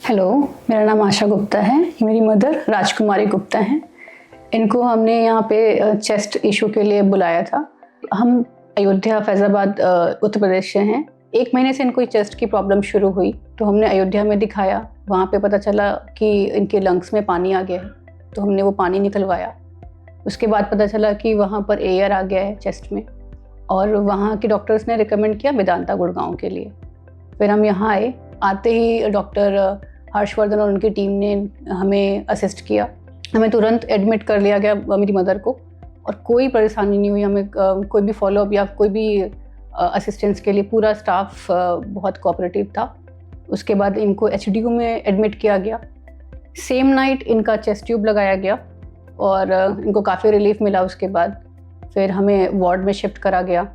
Hello, मेरा नाम आशा गुप्ता है। मेरी मदर राजकुमारी गुप्ता हैं। इनको हमने यहाँ पे चेस्ट इशू के लिए बुलाया था। हम अयोध्या फैज़ाबाद उत्तर प्रदेश से हैं। 1 महीने से इनको चेस्ट की प्रॉब्लम शुरू हुई तो हमने अयोध्या में दिखाया। वहाँ पे पता चला कि इनके लंग्स में पानी आ गया है, तो हमने वो पानी निकलवाया। उसके बाद पता चला कि वहाँ पर एयर आ गया है चेस्ट में, और वहाँ के डॉक्टर्स ने रिकमेंड किया वेदांता गुड़गांव के लिए। फिर हम यहाँ आए। आते ही डॉक्टर हर्षवर्धन और उनकी टीम ने हमें असिस्ट किया। हमें तुरंत एडमिट कर लिया गया, मेरी मदर को, और कोई परेशानी नहीं हुई हमें। कोई भी फॉलोअप या कोई भी असिस्टेंस के लिए पूरा स्टाफ बहुत कोऑपरेटिव था। उसके बाद इनको एचडीयू में एडमिट किया गया। सेम नाइट इनका चेस्ट ट्यूब लगाया गया और इनको काफ़ी रिलीफ मिला। उसके बाद फिर हमें वार्ड में शिफ्ट करा गया।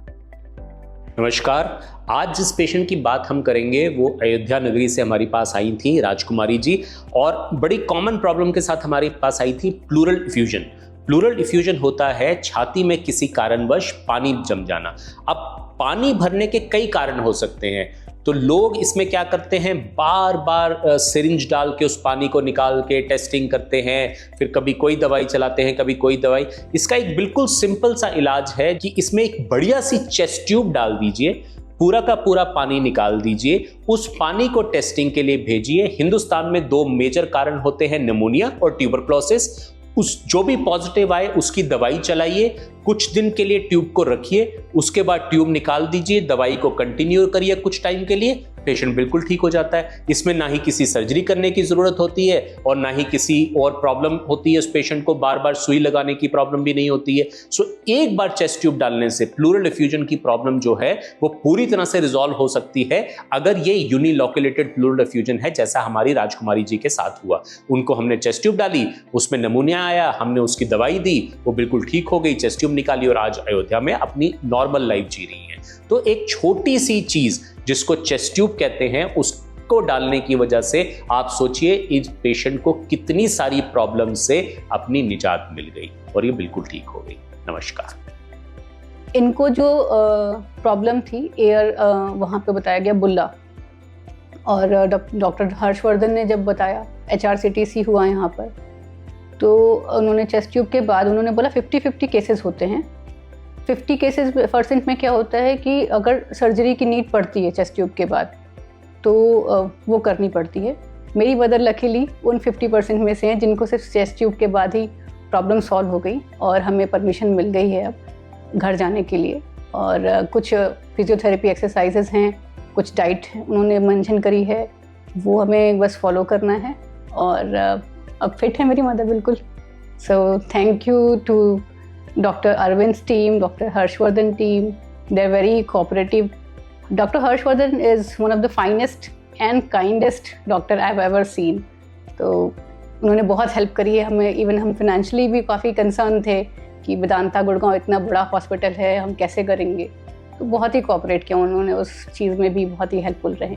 नमस्कार। आज जिस पेशेंट की बात हम करेंगे वो अयोध्या नगरी से हमारी पास आई थी राजकुमारी जी, और बड़ी कॉमन प्रॉब्लम के साथ हमारे पास आई थी प्लूरल इफ्यूजन। प्लूरल इफ्यूजन होता है छाती में किसी कारणवश पानी जम जाना। अब पानी भरने के कई कारण हो सकते हैं, तो लोग इसमें क्या करते हैं, बार बार सिरिंज डाल के उस पानी को निकाल के टेस्टिंग करते हैं, फिर कभी कोई दवाई चलाते हैं, कभी कोई दवाई। इसका एक बिल्कुल सिंपल सा इलाज है कि इसमें एक बढ़िया सी चेस्ट ट्यूब डाल दीजिए, पूरा का पूरा पानी निकाल दीजिए, उस पानी को टेस्टिंग के लिए भेजिए। हिंदुस्तान में 2 मेजर कारण होते हैं, निमोनिया और ट्यूबरक्लोसिस। उस जो भी पॉजिटिव आए उसकी दवाई चलाइए, कुछ दिन के लिए ट्यूब को रखिए, उसके बाद ट्यूब निकाल दीजिए, दवाई को कंटिन्यू करिए कुछ टाइम के लिए, पेशेंट बिल्कुल ठीक हो जाता है। इसमें ना ही किसी सर्जरी करने की जरूरत होती है और ना ही किसी और प्रॉब्लम होती है। उस पेशेंट को बार बार सुई लगाने की प्रॉब्लम भी नहीं होती है। सो एक बार चेस्ट ट्यूब डालने से प्लूरल इफ्यूजन की प्रॉब्लम जो है वो पूरी तरह से रिजॉल्व हो सकती है, अगर ये यूनिलोक्युलेटेड प्लूरल इफ्यूजन है, जैसा हमारी राजकुमारी जी के साथ हुआ। उनको हमने चेस्ट ट्यूब डाली, उसमें नमूनिया आया, हमने उसकी दवाई दी, वो बिल्कुल ठीक हो गई, चेस्ट ट्यूब निकाली और आज अयोध्या में अपनी नॉर्मल लाइफ जी रही है। तो एक छोटी सी चीज जिसको चेस्ट ट्यूब कहते हैं, उसको डालने की वजह से आप सोचिए इस पेशेंट को कितनी सारी प्रॉब्लम से अपनी निजात मिल गई और ये बिल्कुल ठीक हो गई। नमस्कार। इनको जो प्रॉब्लम थी एयर, वहाँ पे बताया गया बुल्ला, और डॉक्टर हर्षवर्धन ने जब बताया HRCTC हुआ यहाँ पर, तो उन्होंने चेस्ट ट्यूब के बाद उन्होंने बोला 50-50 केसेस होते हैं। 50 केसेस % में क्या होता है कि अगर सर्जरी की नीड पड़ती है चेस्ट ट्यूब के बाद तो वो करनी पड़ती है। मेरी मदर लकीली उन 50% में से हैं जिनको सिर्फ चेस्ट ट्यूब के बाद ही प्रॉब्लम सॉल्व हो गई और हमें परमिशन मिल गई है अब घर जाने के लिए। और कुछ फिजियोथेरेपी एक्सरसाइजेस हैं, कुछ डाइट उन्होंने मेंशन करी है, वो हमें बस फॉलो करना है और अब फिट है मेरी मदर बिल्कुल। So thank you to Dr. Arvind's team, Dr. Harshvardhan team, they're very cooperative. Dr. Harshvardhan is one of the finest and kindest doctor I've ever seen. तो उन्होंने बहुत हेल्प करी है हमें। इवन हम फाइनेंशियली भी काफ़ी कंसर्न थे कि वेदांता गुड़गांव इतना बड़ा हॉस्पिटल है, हम कैसे करेंगे। तो बहुत ही कोऑपरेट किया उन्होंने, उस चीज़ में भी बहुत ही हेल्पफुल रहे।